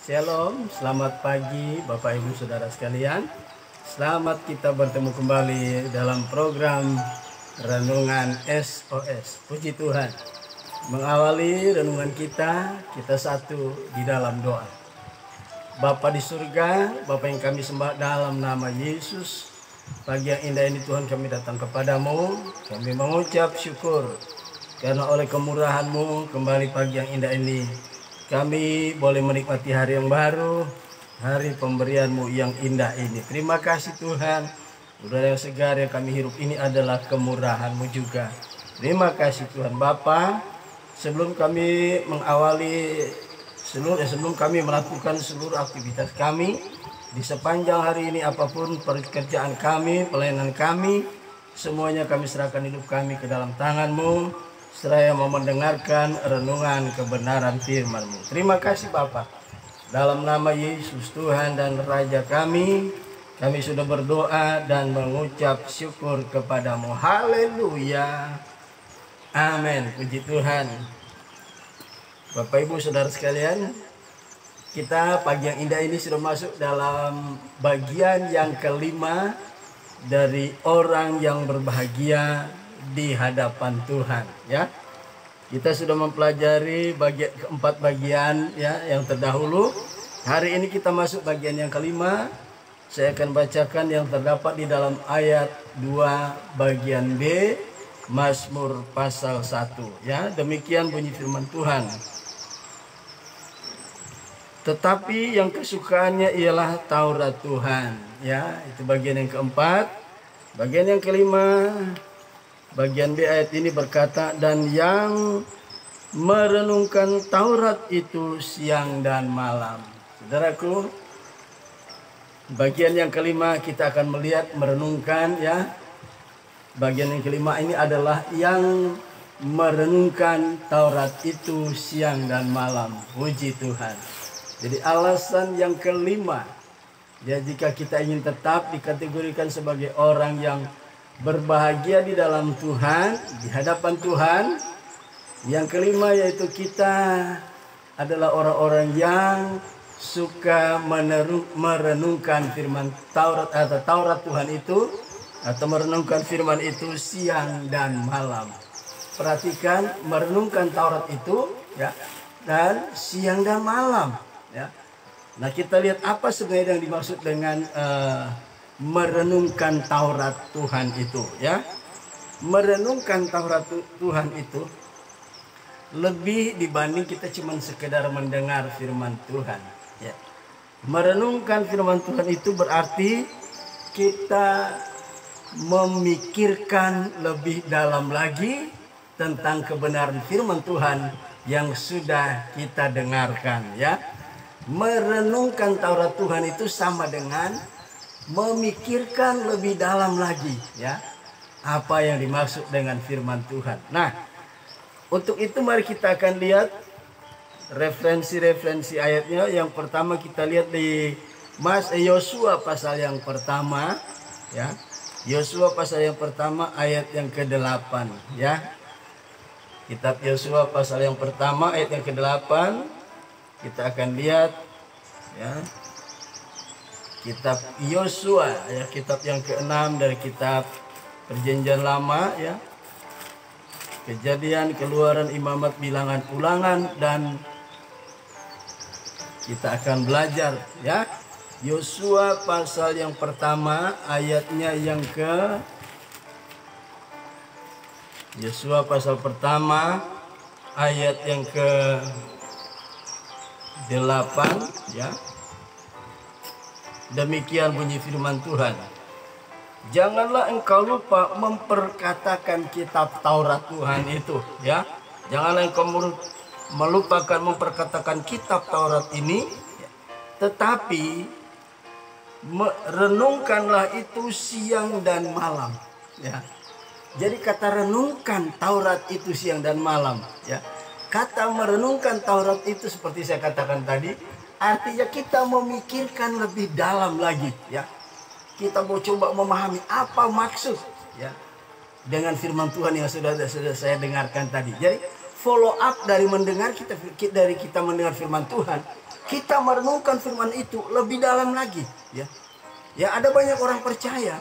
Shalom, selamat pagi Bapak Ibu Saudara sekalian. Selamat kita bertemu kembali dalam program Renungan SOS. Puji Tuhan. Mengawali renungan kita satu di dalam doa. Bapa di surga, Bapa yang kami sembah dalam nama Yesus. Pagi yang indah ini Tuhan kami datang kepadamu. Kami mengucap syukur karena oleh kemurahan-Mu kembali pagi yang indah ini kami boleh menikmati hari yang baru, hari pemberian-Mu yang indah ini. Terima kasih Tuhan, udara yang segar yang kami hirup ini adalah kemurahan-Mu juga. Terima kasih Tuhan Bapa. Sebelum kami melakukan seluruh aktivitas kami di sepanjang hari ini, apapun pekerjaan kami, pelayanan kami, semuanya kami serahkan hidup kami ke dalam tangan-Mu. Seraya mau mendengarkan renungan kebenaran firman-Mu. Terima kasih Bapa. Dalam nama Yesus Tuhan dan Raja kami sudah berdoa dan mengucap syukur kepadamu. Haleluya. Amin. Puji Tuhan. Bapak Ibu Saudara sekalian, kita pagi yang indah ini sudah masuk dalam bagian yang kelima dari orang yang berbahagia di hadapan Tuhan, ya. Kita sudah mempelajari keempat bagian ya yang terdahulu. Hari ini kita masuk bagian yang kelima. Saya akan bacakan yang terdapat di dalam ayat 2 bagian B Mazmur pasal 1, ya. Demikian bunyi firman Tuhan. Tetapi yang kesukaannya ialah Taurat Tuhan, ya. Itu bagian yang keempat. Bagian yang kelima, bagian B ayat ini berkata, dan yang merenungkan Taurat itu siang dan malam. Saudaraku, bagian yang kelima kita akan melihat merenungkan, ya. Bagian yang kelima ini adalah yang merenungkan Taurat itu siang dan malam. Puji Tuhan. Jadi alasan yang kelima, ya, jika kita ingin tetap dikategorikan sebagai orang yang berbahagia di dalam Tuhan, di hadapan Tuhan. Yang kelima yaitu kita adalah orang-orang yang suka merenungkan firman Taurat atau Taurat Tuhan itu, atau merenungkan firman itu siang dan malam. Perhatikan, merenungkan Taurat itu, ya, dan siang dan malam, ya. Nah, kita lihat apa sebenarnya yang dimaksud dengan merenungkan Taurat Tuhan itu, ya. Merenungkan Taurat Tuhan itu lebih dibanding kita cuma sekedar mendengar firman Tuhan, ya. Merenungkan firman Tuhan itu berarti kita memikirkan lebih dalam lagi tentang kebenaran firman Tuhan yang sudah kita dengarkan, ya. Merenungkan Taurat Tuhan itu sama dengan memikirkan lebih dalam lagi, ya, apa yang dimaksud dengan firman Tuhan. Nah, untuk itu mari kita akan lihat referensi ayatnya. Yang pertama kita lihat di Yosua pasal yang pertama, ya. Yosua pasal yang pertama ayat yang ke-8, ya. Kitab Yosua pasal yang pertama ayat yang ke-8 kita akan lihat, ya. Kitab Yosua, ya, kitab yang ke-6 dari kitab Perjanjian Lama, ya. Kejadian, Keluaran, Imamat, Bilangan, Ulangan, dan kita akan belajar, ya. Yosua pasal yang pertama ayatnya yang ke Yosua pasal pertama ayat yang ke-8, ya. Demikian bunyi firman Tuhan. Janganlah engkau lupa memperkatakan kitab Taurat Tuhan itu, ya. Janganlah engkau melupakan memperkatakan kitab Taurat ini, tetapi renungkanlah itu siang dan malam, ya. Jadi kata renungkan Taurat itu siang dan malam, ya. Kata merenungkan Taurat itu seperti saya katakan tadi, artinya kita memikirkan lebih dalam lagi, ya. Kita mau coba memahami apa maksud, ya, dengan firman Tuhan yang sudah saya dengarkan tadi. Jadi follow up dari mendengar kita mendengar firman Tuhan, kita merenungkan firman itu lebih dalam lagi, ya. Ya, ada banyak orang percaya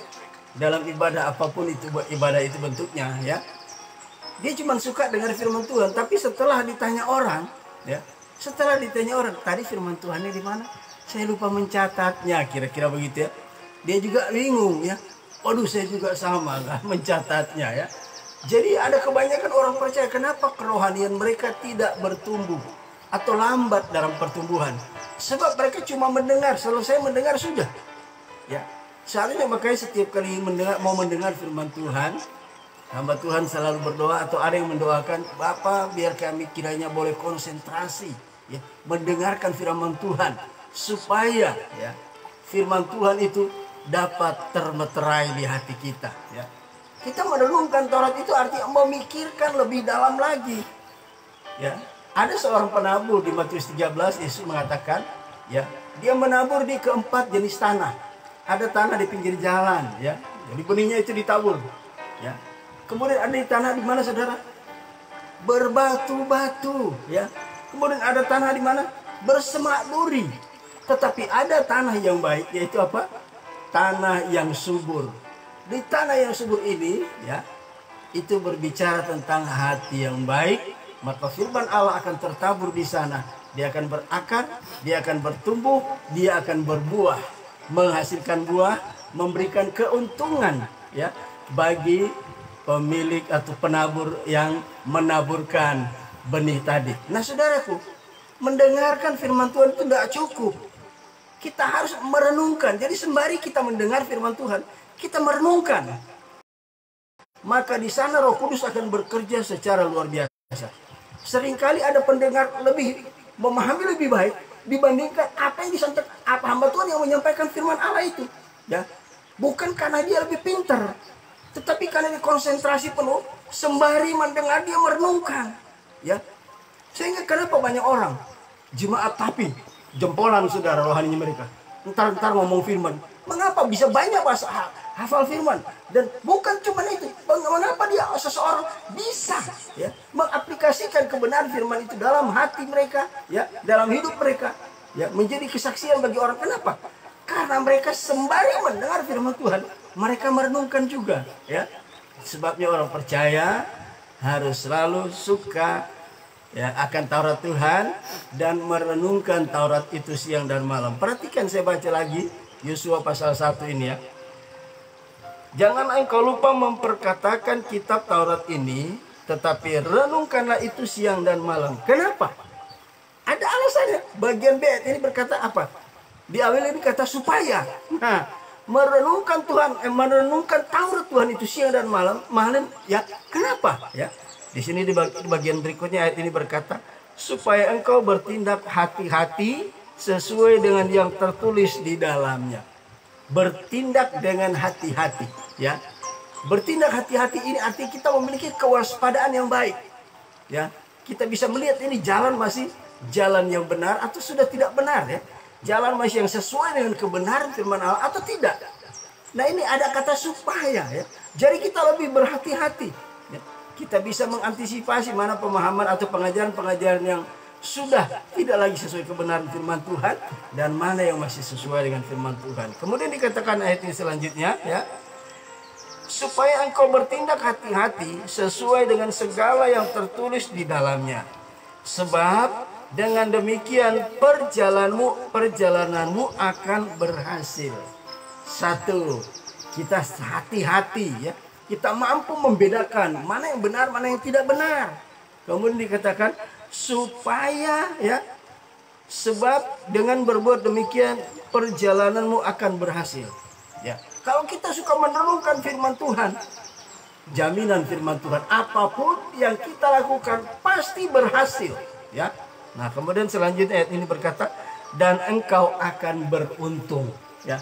dalam ibadah apapun itu, ibadah itu bentuknya, ya. Dia cuma suka dengar firman Tuhan, tapi setelah ditanya orang, ya, tadi firman Tuhannya di mana? Saya lupa mencatatnya, kira-kira begitu, ya. Dia juga bingung, ya. Waduh, saya juga sama kan mencatatnya, ya. Jadi ada kebanyakan orang percaya, kenapa kerohanian mereka tidak bertumbuh atau lambat dalam pertumbuhan? Sebab mereka cuma mendengar, selesai mendengar sudah. Ya, seharusnya makanya setiap kali mau mendengar firman Tuhan, hamba Tuhan selalu berdoa atau ada yang mendoakan, Bapa biar kami kiranya boleh konsentrasi, ya, mendengarkan firman Tuhan supaya, ya, firman Tuhan itu dapat termeterai di hati kita, ya. Kita merenungkan Taurat itu artinya memikirkan lebih dalam lagi, ya. Ada seorang penabur di Matius 13, Yesus mengatakan, ya, dia menabur di keempat jenis tanah. Ada tanah di pinggir jalan, ya. Jadi benihnya itu ditabur, ya. Kemudian ada di tanah di mana, saudara? Berbatu-batu, ya. Kemudian ada tanah di mana? Bersemak duri. Tetapi ada tanah yang baik, yaitu apa? Tanah yang subur. Di tanah yang subur ini, ya, itu berbicara tentang hati yang baik, maka firman Allah akan tertabur di sana. Dia akan berakar, dia akan bertumbuh, dia akan berbuah, menghasilkan buah, memberikan keuntungan, ya, bagi pemilik atau penabur yang menaburkan benih tadi. Nah, saudaraku, mendengarkan firman Tuhan itu tidak cukup. Kita harus merenungkan. Jadi sembari kita mendengar firman Tuhan, kita merenungkan. Maka di sana Roh Kudus akan bekerja secara luar biasa. Seringkali ada pendengar lebih memahami lebih baik dibandingkan apa yang disampaikan hamba Tuhan yang menyampaikan firman Allah itu, ya. Bukan karena dia lebih pintar, tetapi karena dia konsentrasi penuh sembari mendengar, dia merenungkan, ya. Sehingga kenapa banyak orang jemaat tapi jempolan, saudara, rohaninya mereka ntar ngomong firman. Mengapa bisa banyak bahasa hafal firman? Dan bukan cuma itu, mengapa dia seseorang bisa, ya, mengaplikasikan kebenaran firman itu dalam hati mereka, ya, dalam hidup mereka, ya, menjadi kesaksian bagi orang. Kenapa? Karena mereka sembari mendengar firman Tuhan, mereka merenungkan juga, ya. Sebabnya orang percaya harus selalu suka, ya, akan Taurat Tuhan dan merenungkan Taurat itu siang dan malam. Perhatikan, saya baca lagi Yosua pasal 1 ini, ya. Jangan engkau lupa memperkatakan kitab Taurat ini, tetapi renungkanlah itu siang dan malam. Kenapa? Ada alasannya. Bagian B ini berkata apa? Di awal ini kata supaya. Nah, merenungkan Tuhan, merenungkan Taurat Tuhan itu siang dan malam, ya. Kenapa? Ya. Di sini di bagian berikutnya ayat ini berkata, supaya engkau bertindak hati-hati sesuai dengan yang tertulis di dalamnya. Bertindak dengan hati-hati, ya. Bertindak hati-hati ini artinya kita memiliki kewaspadaan yang baik, ya. Kita bisa melihat ini jalan masih jalan yang benar atau sudah tidak benar, ya. Jalan masih yang sesuai dengan kebenaran firman Allah atau tidak. Nah, ini ada kata supaya, ya. Jadi kita lebih berhati-hati, ya. Kita bisa mengantisipasi mana pemahaman atau pengajaran-pengajaran yang sudah tidak lagi sesuai kebenaran firman Tuhan dan mana yang masih sesuai dengan firman Tuhan. Kemudian dikatakan ayat ini selanjutnya, ya, supaya engkau bertindak hati-hati sesuai dengan segala yang tertulis di dalamnya. Sebab dengan demikian perjalananmu akan berhasil. Satu, kita hati-hati, ya. Kita mampu membedakan mana yang benar, mana yang tidak benar. Kemudian dikatakan supaya, ya, sebab dengan berbuat demikian perjalananmu akan berhasil, ya. Kalau kita suka merenungkan firman Tuhan, jaminan firman Tuhan, apapun yang kita lakukan pasti berhasil, ya. Nah, kemudian selanjutnya ayat ini berkata, dan engkau akan beruntung, ya.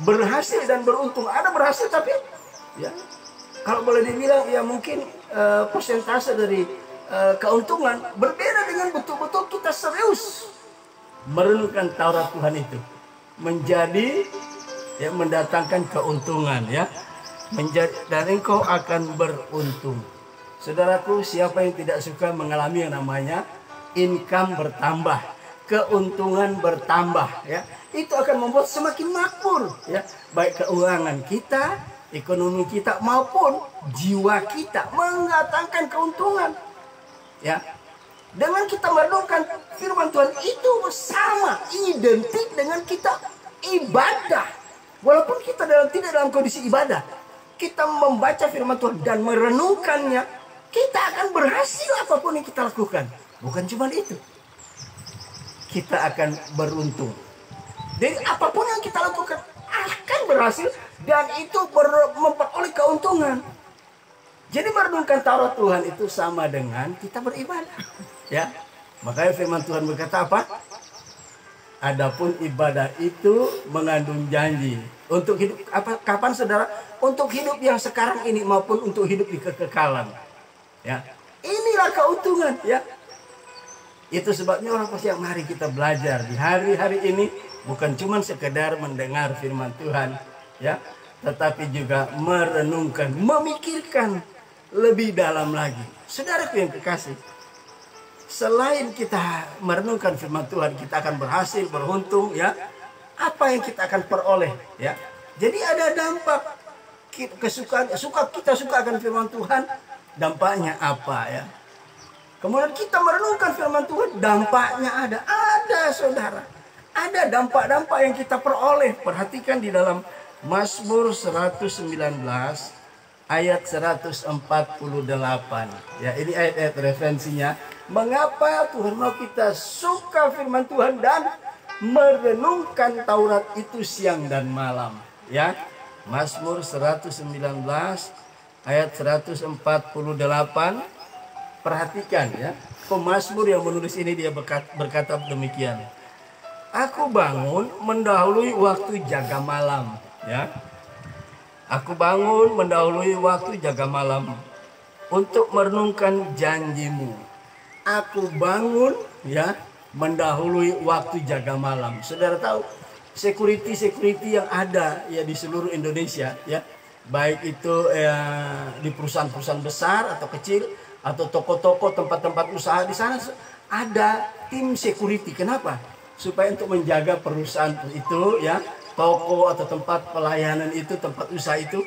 Berhasil dan beruntung. Ada berhasil tapi, ya, kalau boleh dibilang, ya, mungkin persentase dari keuntungan berbeda dengan betul-betul kita serius merenungkan Taurat Tuhan itu, menjadi, ya, mendatangkan keuntungan, ya, menjadi, dan engkau akan beruntung. Saudaraku, siapa yang tidak suka mengalami yang namanya income bertambah, keuntungan bertambah, ya. Itu akan membuat semakin makmur, ya. Baik keuangan kita, ekonomi kita maupun jiwa kita mendatangkan keuntungan, ya. Dengan kita merenungkan firman Tuhan itu sama identik dengan kita ibadah. Walaupun kita tidak dalam kondisi ibadah, kita membaca firman Tuhan dan merenungkannya, kita akan berhasil apapun yang kita lakukan. Bukan cuma itu, kita akan beruntung. Jadi apapun yang kita lakukan akan berhasil dan itu memperoleh keuntungan. Jadi merenungkan Taurat Tuhan itu sama dengan kita beribadah, ya. Makanya firman Tuhan berkata apa? Adapun ibadah itu mengandung janji untuk hidup apa? Kapan saudara? Untuk hidup yang sekarang ini maupun untuk hidup di kekekalan, ya. Inilah keuntungan, ya. Itu sebabnya orang pasti yang mari kita belajar di hari-hari ini bukan cuma sekedar mendengar firman Tuhan, ya, tetapi juga merenungkan, memikirkan lebih dalam lagi. Saudaraku yang kekasih, selain kita merenungkan firman Tuhan, kita akan berhasil, beruntung, ya. Apa yang kita akan peroleh, ya. Jadi ada dampak kita suka akan firman Tuhan, dampaknya apa, ya. Kemudian kita merenungkan firman Tuhan, dampaknya ada saudara. Ada dampak-dampak yang kita peroleh. Perhatikan di dalam Mazmur 119 ayat 148. Ya, ini ayat-ayat referensinya. Mengapa Tuhan mau kita suka firman Tuhan dan merenungkan Taurat itu siang dan malam, ya. Mazmur 119 ayat 148. Perhatikan, ya. Pemazmur yang menulis ini dia berkata demikian. Aku bangun mendahului waktu jaga malam, ya. Aku bangun mendahului waktu jaga malam untuk merenungkan janjimu. Aku bangun, ya, mendahului waktu jaga malam. Saudara tahu, security yang ada, ya, di seluruh Indonesia, ya, baik itu di perusahaan-perusahaan besar atau kecil atau toko-toko, tempat-tempat usaha, di sana ada tim security. Kenapa? Supaya untuk menjaga perusahaan itu, ya, toko atau tempat pelayanan itu, tempat usaha itu,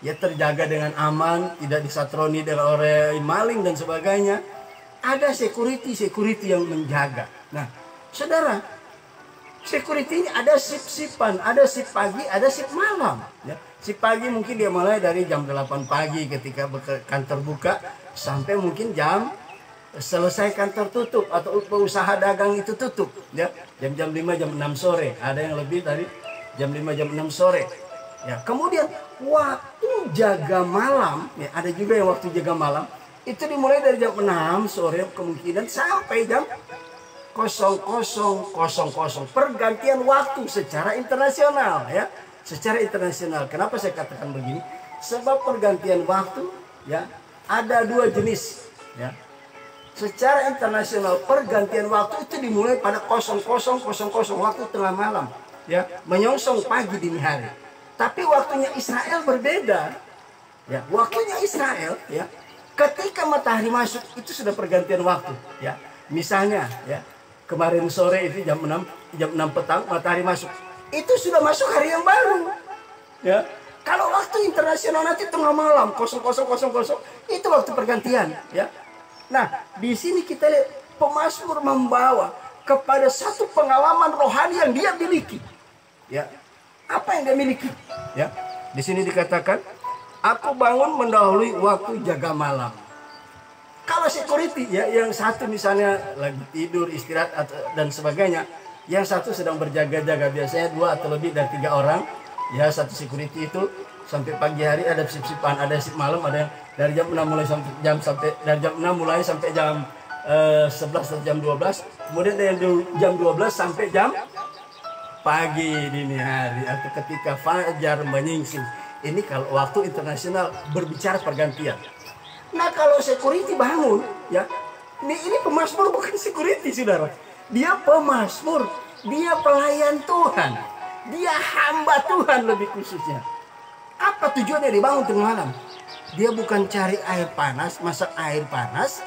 ya, terjaga dengan aman, tidak disatroni oleh maling dan sebagainya. Ada security yang menjaga. Nah, saudara, security ini ada sip-sipan, ada sip pagi, ada sip malam, ya. Sip pagi mungkin dia mulai dari jam 8 pagi ketika kantor buka sampai mungkin jam selesai kantor tutup atau usaha dagang itu tutup, ya. Jam 5, jam 6 sore. Ada yang lebih dari jam 5, jam 6 sore. Ya, kemudian waktu jaga malam, ya, ada juga yang waktu jaga malam itu dimulai dari jam 6 sore kemungkinan sampai jam 00:00. Pergantian waktu secara internasional, ya. Secara internasional. Kenapa saya katakan begini? Sebab pergantian waktu, ya, ada dua jenis, ya. Secara internasional pergantian waktu itu dimulai pada 00:00 waktu tengah malam, ya, menyongsong pagi dini hari. Tapi waktunya Israel berbeda, ya. Waktunya Israel, ya, ketika matahari masuk itu sudah pergantian waktu, ya. Misalnya, ya, kemarin sore itu jam 6 petang matahari masuk. Itu sudah masuk hari yang baru, ya. Kalau waktu internasional nanti tengah malam 00:00 itu waktu pergantian, ya. Nah, di sini kita lihat pemazmur membawa kepada satu pengalaman rohani yang dia miliki, ya. Apa yang dia miliki, ya? Di sini dikatakan, aku bangun mendahului waktu jaga malam. Kalau security, ya, yang satu misalnya lagi tidur, istirahat dan sebagainya, yang satu sedang berjaga-jaga, biasanya 2 atau lebih dari 3 orang, ya. Satu security itu sampai pagi hari, ada sip-sipan, ada sip malam, ada yang dari jam 6 mulai dari jam 6 mulai sampai jam 11 atau jam 12. Kemudian dari jam 12 sampai jam pagi dini hari atau ketika fajar menyingsing. Ini kalau waktu internasional berbicara pergantian. Nah, kalau security bangun, ya, ini pemazmur bukan security, saudara. Dia pemazmur, dia pelayan Tuhan, dia hamba Tuhan lebih khususnya. Apa tujuannya dibangun tengah malam? Dia bukan cari air panas, masak air panas,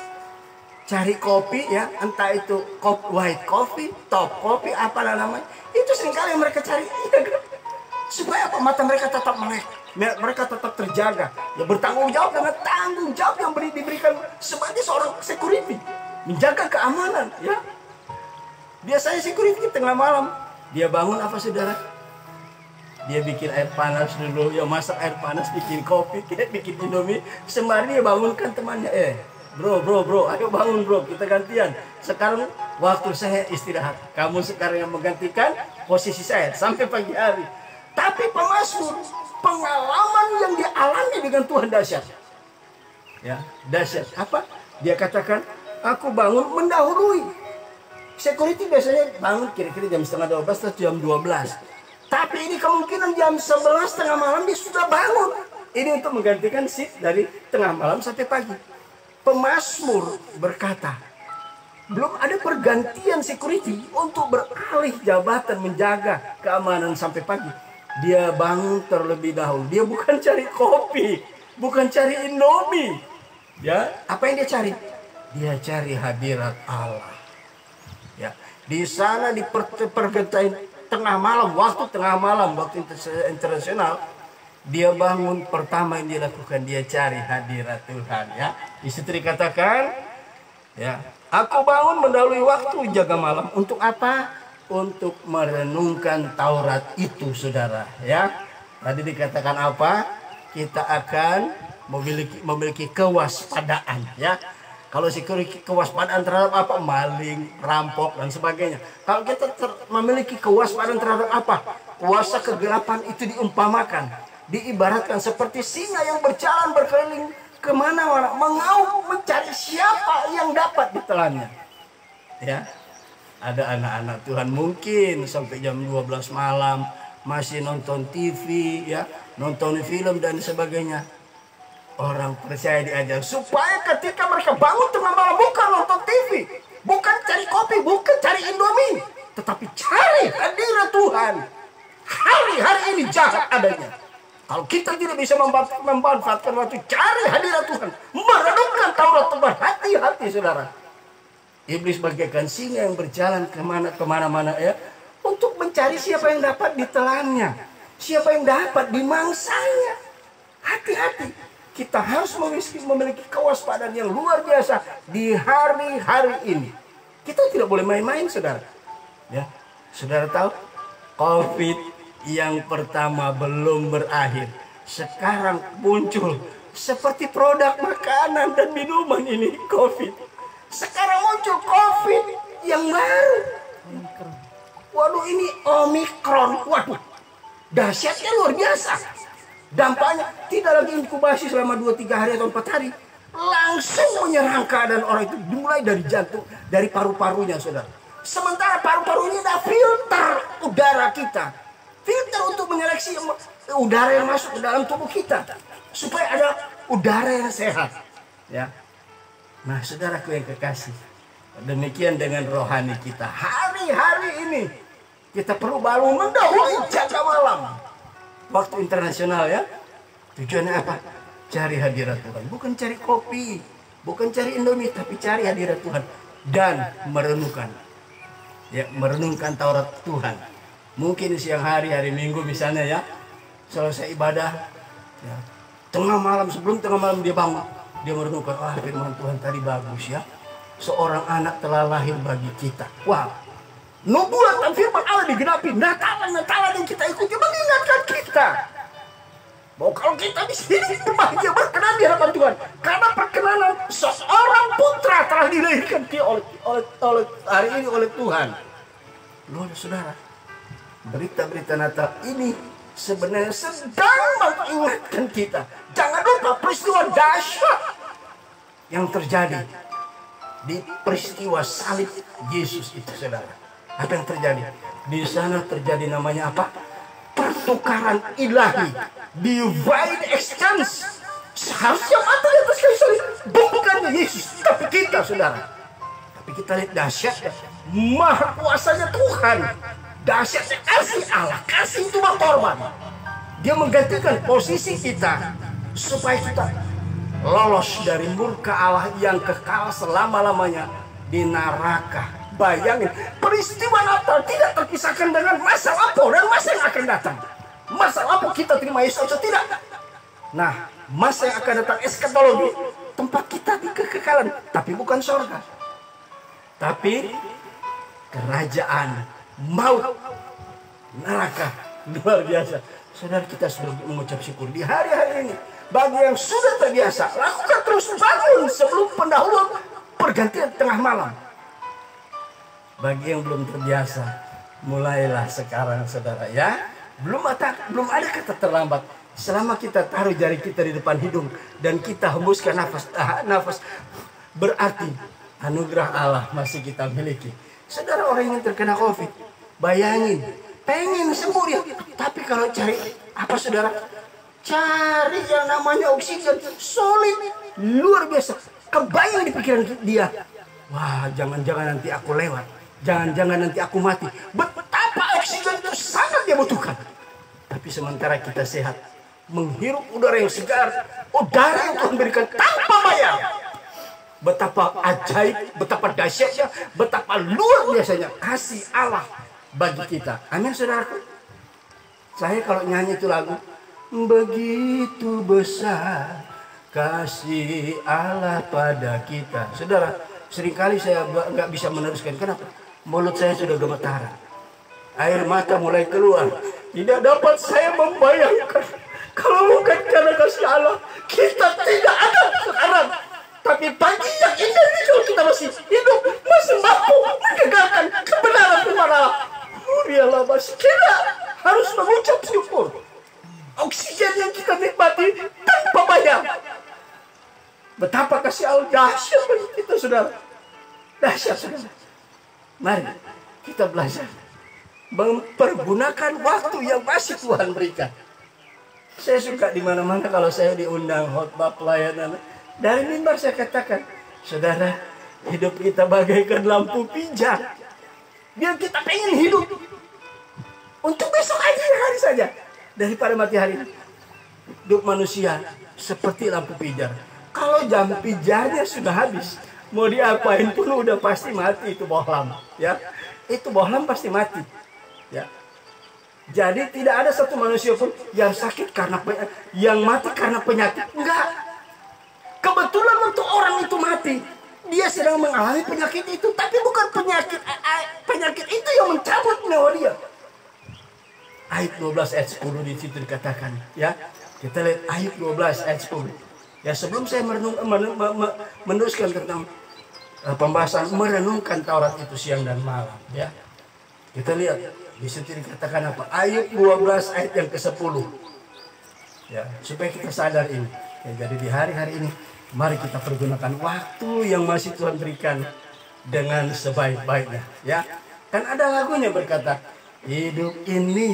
cari kopi ya, entah itu white coffee, top coffee, apalah namanya, itu seringkali yang mereka cari, ya kan? Supaya apa? Mata mereka tetap melek, mereka tetap terjaga, ya bertanggung jawab dengan tanggung jawab yang diberikan sebagai seorang security, menjaga keamanan, ya. Biasanya security tengah malam, dia bangun apa saudara? Dia bikin air panas dulu, ya masak air panas, bikin kopi, kita bikin indomie, sembari dia bangunkan temannya, bro, ayo bangun bro, kita gantian. Sekarang waktu saya istirahat, kamu sekarang yang menggantikan posisi saya sampai pagi hari. Tapi pemazmur, pengalaman yang dia alami dengan Tuhan dahsyat. Ya, dahsyat. Apa? Dia katakan, aku bangun mendahului. Security biasanya bangun kira-kira jam setengah 12 atau jam 12. Tapi ini kemungkinan jam 11 tengah malam dia sudah bangun. Ini untuk menggantikan shift dari tengah malam sampai pagi. Pemazmur berkata, belum ada pergantian security untuk beralih jabatan menjaga keamanan sampai pagi. Dia bangun terlebih dahulu. Dia bukan cari kopi, bukan cari indomie. Ya, apa yang dia cari? Dia cari hadirat Allah. Ya, di sana di pergantian tengah malam, waktu internasional, dia bangun pertama yang dia lakukan, dia cari hadirat Tuhan, ya. Istri katakan, ya, aku bangun mendahului waktu jaga malam. Untuk apa? Untuk merenungkan Taurat itu, saudara, ya. Tadi dikatakan apa? Kita akan memiliki kewaspadaan, ya. Kalau security kewaspadaan terhadap apa? Maling, rampok, dan sebagainya. Kalau kita memiliki kewaspadaan terhadap apa? Kuasa kegelapan itu diumpamakan, diibaratkan seperti singa yang berjalan berkeliling kemana-mana, mengaum mencari siapa yang dapat ditelannya. Ya, ada anak-anak Tuhan mungkin sampai jam 12 malam masih nonton TV, ya, nonton film dan sebagainya. Orang percaya diajar supaya ketika mereka bangun tengah malam bukan nonton TV, bukan cari kopi, bukan cari indomie, tetapi cari hadirat Tuhan. Hari-hari ini jahat adanya. Kalau kita tidak bisa memanfaatkan waktu cari hadirat Tuhan, merenungkan Taurat Tuhan, hati-hati saudara. Iblis bagaikan singa yang berjalan kemana-mana, ya, untuk mencari siapa yang dapat ditelannya, siapa yang dapat dimangsanya. Hati-hati. Kita harus memiliki kewaspadaan yang luar biasa di hari-hari ini. Kita tidak boleh main-main, saudara. Ya, saudara tahu, COVID yang pertama belum berakhir, sekarang muncul seperti produk makanan dan minuman ini COVID. Sekarang muncul COVID yang baru. Waduh, ini Omikron. Waduh, dahsyatnya luar biasa. Dampaknya tidak lagi inkubasi selama 2-3 hari atau 4 hari. Langsung menyerang keadaan orang itu. Dimulai dari jantung, dari paru-parunya, saudara. Sementara paru-parunya ada filter udara kita. Filter untuk menyeleksi udara yang masuk ke dalam tubuh kita. Supaya ada udara yang sehat. Ya. Nah, saudaraku yang kekasih, demikian dengan rohani kita. Hari-hari ini kita perlu bangun mendahului jaga malam. Waktu internasional, ya. Tujuannya apa? Cari hadirat Tuhan. Bukan cari kopi, bukan cari indomie, tapi cari hadirat Tuhan. Dan merenungkan. Ya, merenungkan Taurat Tuhan. Mungkin siang hari Minggu misalnya, ya, selesai ibadah, ya, tengah malam, sebelum tengah malam dia bangun. Dia merenungkan, wah, firman Tuhan tadi bagus, ya. Seorang anak telah lahir bagi kita. Wah, nubuat dan firman Allah digenapi. Natalan yang kita ikuti mengingatkan kita bahwa kalau kita di sini bahagia berkenan di hadapan Tuhan, karena perkenanan seorang putra telah dilahirkan oleh hari ini oleh Tuhan. Luar saudara, berita-berita Natal ini sebenarnya sedang mengingatkan kita. Jangan lupa peristiwa dahsyat yang terjadi di peristiwa salib Yesus itu, saudara. Apa yang terjadi? Di sana terjadi namanya apa? Pertukaran ilahi, divine exchange. Seharusnya mati di atas kayu salib bukan Yesus, tapi kita, saudara. Tapi kita lihat dahsyatnya, maha kuasanya Tuhan, dahsyatnya kasih Allah, kasih itu berkorban. Dia menggantikan posisi kita supaya kita lolos dari murka Allah yang kekal selama-lamanya di neraka. Bayangin, peristiwa Natal tidak terpisahkan dengan masa lampau dan masa yang akan datang. Masa lampau kita terima Yesus atau tidak. Nah, masa yang akan datang eskatologi, tempat kita di kekekalan, tapi bukan surga, tapi kerajaan maut, neraka. Luar biasa. Saudara, kita sudah mengucap syukur di hari-hari ini. Bagi yang sudah terbiasa, lakukan terus, bangun sebelum pendahuluan pergantian tengah malam. Bagi yang belum terbiasa, mulailah sekarang, saudara, ya. Belum ada kata terlambat. Selama kita taruh jari kita di depan hidung dan kita hembuskan nafas, berarti anugerah Allah masih kita miliki. Saudara, orang yang terkena COVID, bayangin, pengen sembuh dia, tapi kalau cari apa, saudara? Cari yang namanya oksigen, solid, luar biasa. Kebayang di pikiran dia, wah, jangan-jangan nanti aku lewat, jangan-jangan nanti aku mati. Betapa oksigen itu sangat dia butuhkan. Tapi sementara kita sehat, menghirup udara yang segar, udara yang Tuhan berikan tanpa bayar. Betapa ajaib, betapa dahsyatnya, betapa luar biasanya kasih Allah bagi kita. Amin, saudaraku. Saya kalau nyanyi itu lagu, begitu besar kasih Allah pada kita. Saudara, seringkali saya nggak bisa meneruskan. Kenapa? Mulut saya sudah gemetaran, air mata mulai keluar. Tidak dapat saya membayangkan, kalau bukan karena kasih Allah, kita tidak ada sekarang. Tapi pagi yang indah ini, kalau kita masih hidup, masih mampu menegakkan kebenaran firman Allah, murialah, masih kita harus mengucap syukur. Oksigen yang kita nikmati tanpa bayar. Betapa kasih Allah dahsyat bagi kita, saudara. Dahsyat, saudara. Mari kita belajar mempergunakan waktu yang masih Tuhan berikan. Saya suka di mana-mana kalau saya diundang khotbah pelayanan, dari mimbar saya katakan, saudara, hidup kita bagaikan lampu pijar. Biar kita pengen hidup untuk besok aja, hari saja, daripada mati hari ini. Hidup manusia seperti lampu pijar. Kalau jam pijarnya sudah habis, mau diapain pun udah pasti mati, itu bohlam, ya. Itu bohlam pasti mati, ya. Jadi tidak ada satu manusia pun yang sakit karena yang mati karena penyakit. Enggak. Kebetulan untuk orang itu mati, dia sedang mengalami penyakit itu, tapi bukan penyakit itu yang mencabut nyawa dia. Ayat 12 ayat 10 di situ dikatakan, ya. Kita lihat ayat 12 ayat 10. Ya, sebelum saya meneruskan tentang pembahasan merenungkan Taurat itu siang dan malam, ya. Kita lihat di situ dikatakan apa? Ayat 12 ayat yang ke-10. Ya, supaya kita sadar ini. Ya, jadi di hari-hari ini mari kita pergunakan waktu yang masih Tuhan berikan dengan sebaik-baiknya, ya. Kan ada lagunya berkata, hidup ini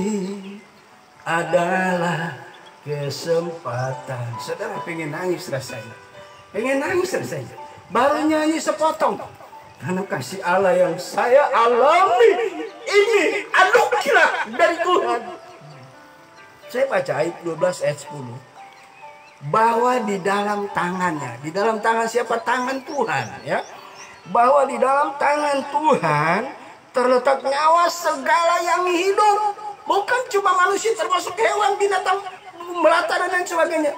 adalah kesempatan. Saudara pengen nangis rasanya. Pengen nangis rasanya. Baru nyanyi sepotong. Karena kasih Allah yang saya alami ini anugerah dari Tuhan. Saya baca ayat 12 ayat 10. Bahwa di dalam tangannya, di dalam tangan siapa? Tangan Tuhan, ya. Bahwa di dalam tangan Tuhan terletak nyawa segala yang hidup. Bukan cuma manusia, termasuk hewan, binatang, melata dan lain sebagainya.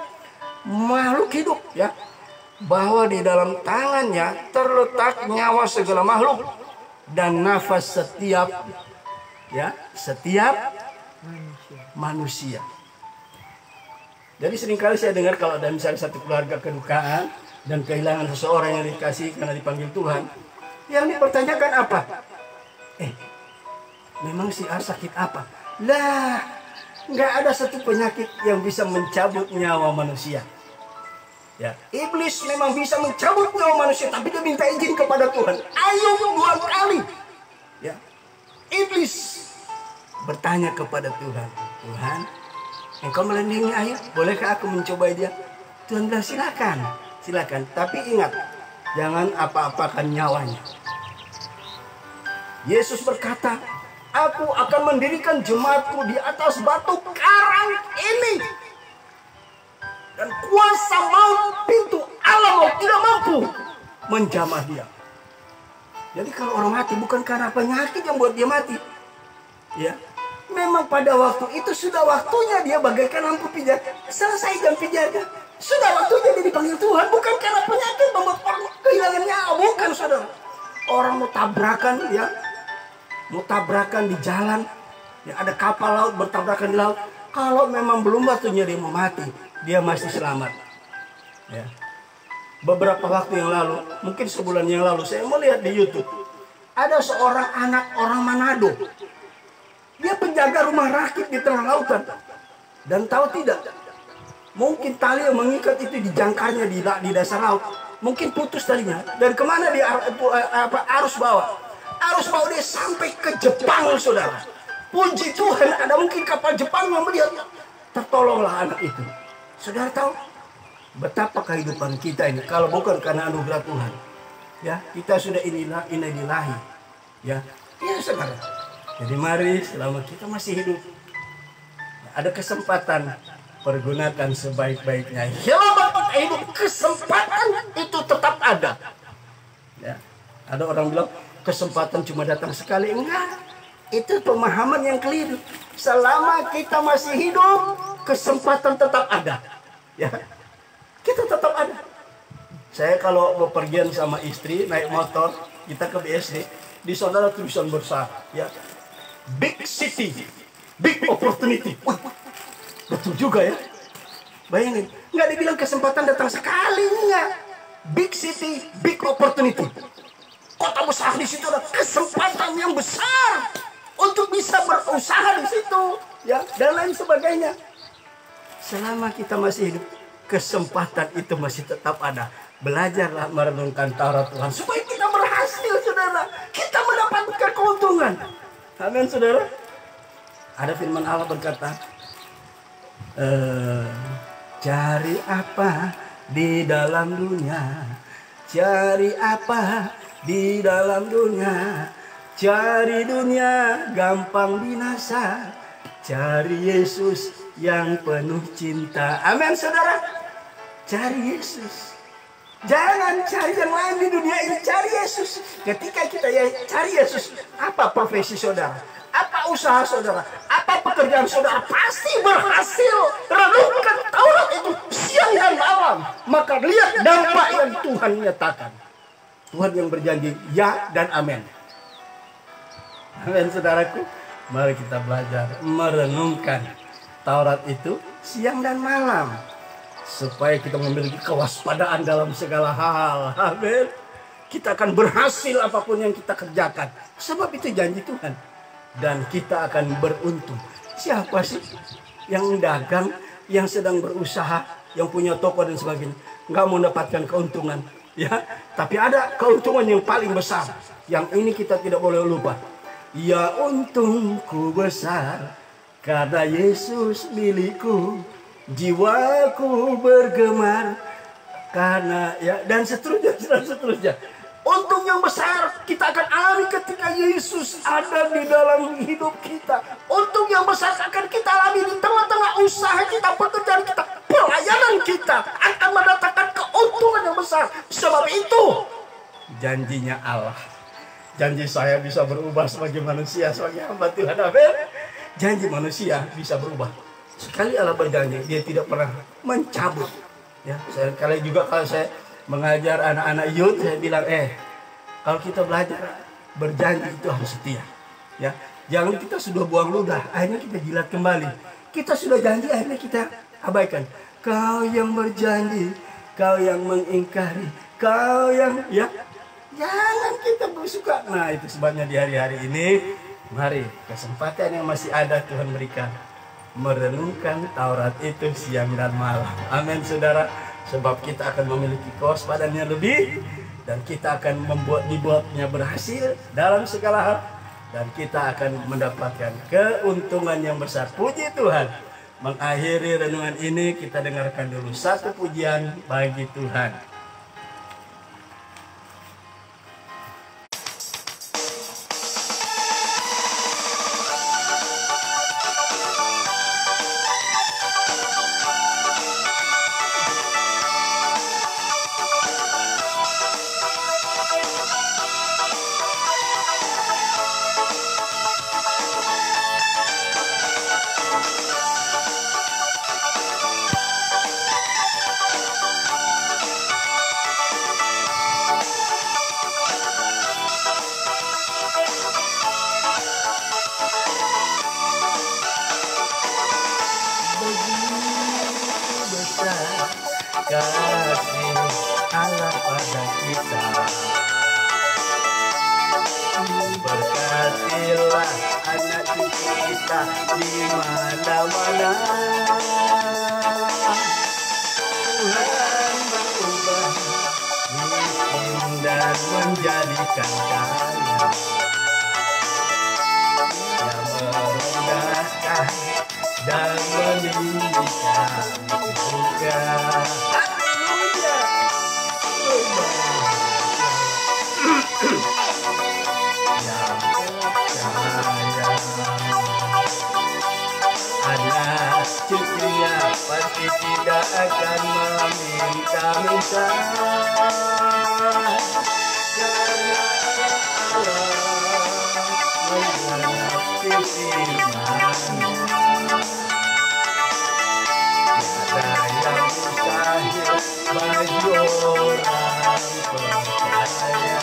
Makhluk hidup, ya. Bahwa di dalam tangannya terletak nyawa segala makhluk dan nafas setiap, ya, setiap manusia. Jadi seringkali saya dengar kalau ada misalnya satu keluarga kedukaan dan kehilangan seseorang yang dikasih karena dipanggil Tuhan, yang dipertanyakan apa? Memang si A sakit apa? Lah, nggak ada satu penyakit yang bisa mencabut nyawa manusia. Ya, iblis memang bisa mencabut nyawa manusia, tapi dia minta izin kepada Tuhan. Ayo 2 kali. Ya, iblis bertanya kepada Tuhan, Tuhan, Engkau melindungi Ayub, bolehkah aku mencoba dia? Tuhan bilang silakan, silakan. Tapi ingat, jangan apa-apakan nyawanya. Yesus berkata, aku akan mendirikan jemaatku di atas batu karang ini. Dan kuasa maut, pintu alam maut tidak mampu menjamah dia. Jadi kalau orang mati bukan karena penyakit yang buat dia mati. Ya, memang pada waktu itu sudah waktunya dia bagaikan lampu pijar. Selesai jam pijarnya. Sudah waktunya dia dipanggil Tuhan. Bukan karena penyakit membuat orang kehilangan nyawa. Bukan, saudara. Orang mau tabrakan, ya. Mau tabrakan di jalan. Ya, ada kapal laut bertabrakan di laut. Kalau memang belum waktunya dia mau mati, dia masih selamat. Ya. Beberapa waktu yang lalu, mungkin sebulan yang lalu, saya melihat di YouTube. Ada seorang anak orang Manado. Dia penjaga rumah rakit di tengah lautan. Dan tahu tidak, mungkin tali yang mengikat itu dijangkarnya di dasar laut. Mungkin putus talinya. Dan kemana dia arus bawah? Arus bawah dia sampai ke Jepang, saudara. Puji Tuhan, ada mungkin kapal Jepang yang melihat. Tertolonglah anak itu. Saudara tahu betapa kehidupan kita ini kalau bukan karena anugerah Tuhan. Ya, kita sudah innalillahi. Ya, saudara. Jadi mari selama kita masih hidup, ada kesempatan, pergunakan sebaik-baiknya. Selama kita hidup, kesempatan itu tetap ada. Ya, ada orang bilang kesempatan cuma datang sekali. Enggak. Itu pemahaman yang keliru. Selama kita masih hidup, kesempatan tetap ada. Ya, kita tetap ada. Saya kalau bepergian sama istri naik motor, kita ke BSD, di saudara tulisan besar, ya, big city, big opportunity. Wih, betul juga ya. Bayangin, nggak dibilang kesempatan datang sekali, enggak. Big city, big opportunity. Kota besar di situ ada kesempatan yang besar untuk bisa berusaha di situ, ya, dan lain sebagainya. Selama kita masih hidup, kesempatan itu masih tetap ada. Belajarlah merenungkan Taurat Tuhan supaya kita berhasil, saudara. Kita mendapatkan keuntungan. Amin, saudara. Ada firman Allah berkata, cari apa di dalam dunia? Cari apa di dalam dunia? Cari dunia gampang binasa. Cari Yesus yang penuh cinta. Amin, saudara. Cari Yesus. Jangan cari yang lain di dunia ini. Cari Yesus. Ketika kita cari Yesus, apa profesi saudara? Apa usaha saudara? Apa pekerjaan saudara? Pasti berhasil. Renungkan Taurat itu siang dan malam. Maka lihat dampak yang Tuhan nyatakan. Tuhan yang berjanji ya dan amin. Amin, saudaraku. Mari kita belajar merenungkan Taurat itu siang dan malam. Supaya kita memiliki kewaspadaan dalam segala hal. Amin. Kita akan berhasil apapun yang kita kerjakan. Sebab itu janji Tuhan. Dan kita akan beruntung. Siapa sih yang dagang, yang sedang berusaha, yang punya toko dan sebagainya, nggak mau mendapatkan keuntungan? Ya, tapi ada keuntungan yang paling besar. Yang ini kita tidak boleh lupa. Ya, untungku besar karena Yesus milikku, jiwaku bergemar karena, ya, dan seterusnya. Untung yang besar kita akan alami ketika Yesus ada di dalam hidup kita. Untung yang besar akan kita alami di tengah-tengah usaha kita, pekerjaan kita, pelayanan kita akan mendatangkan keuntungan yang besar. Sebab itu janjinya Allah. Janji saya bisa berubah sebagai manusia, sebagai hamba Tuhan. Amin. Janji manusia bisa berubah. Sekali Allah berjanji, dia tidak pernah mencabut. Ya, sekali juga kalau saya mengajar anak-anak youth, saya bilang, kalau kita belajar berjanji itu harus setia. Ya, jangan kita sudah buang ludah, akhirnya kita jilat kembali. Kita sudah janji, akhirnya kita abaikan. Kau yang berjanji, kau yang mengingkari, kau yang, ya, jangan kita bersuka. Nah, itu sebabnya di hari-hari ini, mari kesempatan yang masih ada Tuhan berikan, merenungkan Taurat itu siang dan malam. Amin, saudara. Sebab kita akan memiliki kewaspadaan yang lebih, dan kita akan dibuatnya berhasil dalam segala hal, dan kita akan mendapatkan keuntungan yang besar. Puji Tuhan. Mengakhiri renungan ini, kita dengarkan dulu satu pujian bagi Tuhan. kasih Allah pada kita. Berkatilah anak cucu kita di mana-mana. Tuhan berubah miskin dan menjadikan kaya. Dia merendahkan dan meninggikan juga. Haleluya. Anak cucunya pasti tidak akan meminta-minta, karena Allah menggenapi firman-Nya. Tiada yang mustahil bagi orang percaya.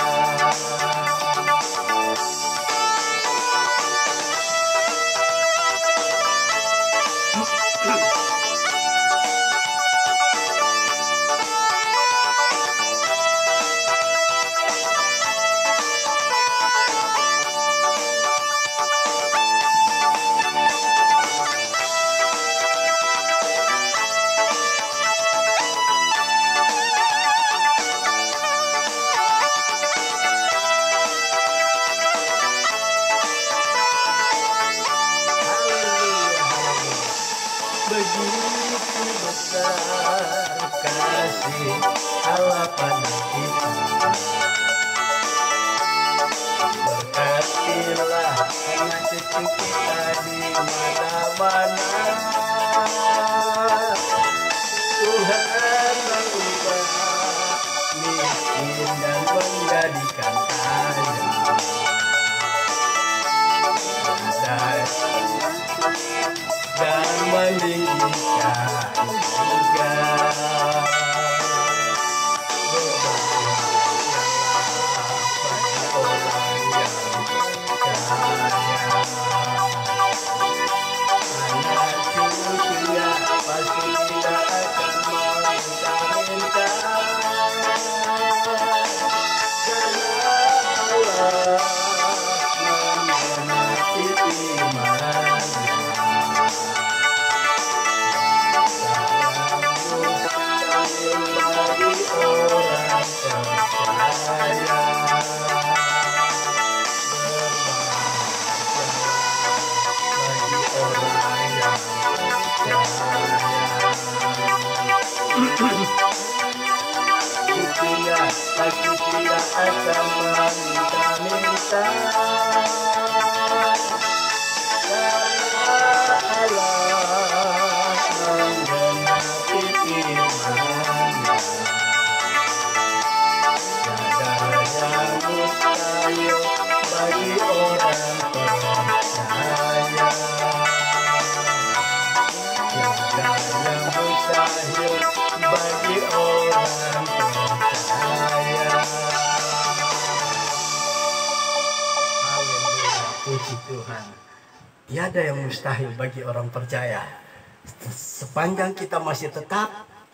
Begitu besar kasih Allah pada kita. Berkatilah anak cucu kita di mana-mana. Tuhan mengubah miskin dan menjadikan kaya. Dan meninggikan juga. Anak cucunya pasti tidak akan meminta-minta, karena Allah menggenapi firman-Nya. Cucunya pasti tidak akan meminta-minta, karena Allah menggenapi firman-Nya. Tiada yang mustahil bagi orang percaya. Tiada yang mustahil bagi orang percaya. Haleluya, puji Tuhan. Tiada yang mustahil bagi orang percaya. Sepanjang kita masih tetap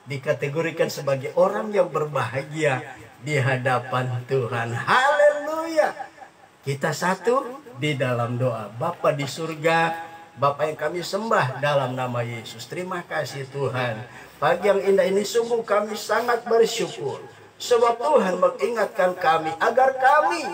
dikategorikan sebagai orang yang berbahagia di hadapan Tuhan. Haleluya. Kita satu di dalam doa. Bapa di surga, Bapa yang kami sembah dalam nama Yesus. Terima kasih Tuhan. Pagi yang indah ini sungguh kami sangat bersyukur. Sebab Tuhan mengingatkan kami agar kami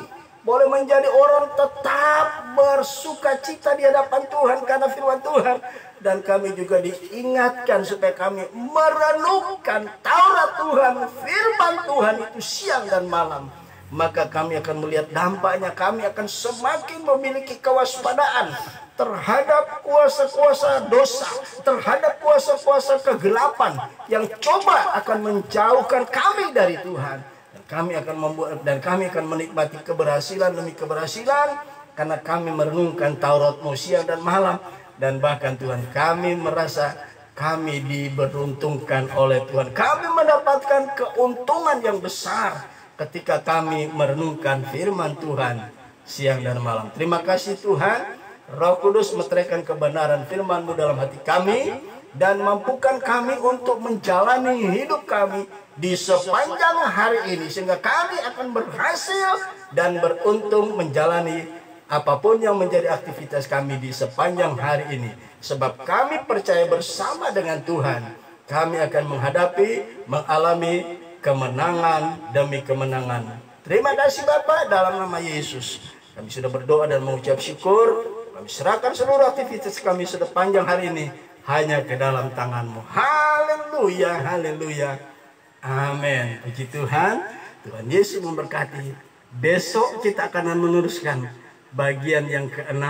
boleh menjadi orang tetap bersuka cita di hadapan Tuhan karena firman Tuhan. Dan kami juga diingatkan supaya kami merenungkan Taurat Tuhan, firman Tuhan itu siang dan malam. Maka kami akan melihat dampaknya, kami akan semakin memiliki kewaspadaan terhadap kuasa-kuasa dosa, terhadap kuasa-kuasa kegelapan yang coba akan menjauhkan kami dari Tuhan. Dan kami akan menikmati keberhasilan demi keberhasilan karena kami merenungkan Taurat-Mu siang dan malam. Dan bahkan Tuhan, kami merasa kami diberuntungkan oleh Tuhan. Kami mendapatkan keuntungan yang besar ketika kami merenungkan firman Tuhan siang dan malam. Terima kasih Tuhan. Roh Kudus meteraikan kebenaran firman-Mu dalam hati kami. dan mampukan kami untuk menjalani hidup kami di sepanjang hari ini, sehingga kami akan berhasil dan beruntung menjalani apapun yang menjadi aktivitas kami di sepanjang hari ini. Sebab kami percaya bersama dengan Tuhan, kami akan mengalami kemenangan demi kemenangan. Terima kasih Bapa, dalam nama Yesus kami sudah berdoa dan mengucap syukur. Kami serahkan seluruh aktivitas kami sepanjang hari ini hanya ke dalam tangan-Mu. Haleluya, haleluya. Amin. Puji Tuhan. Tuhan Yesus memberkati. Besok kita akan meneruskan bagian yang ke-6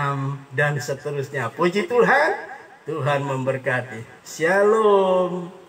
dan seterusnya. Puji Tuhan. Tuhan memberkati. Shalom.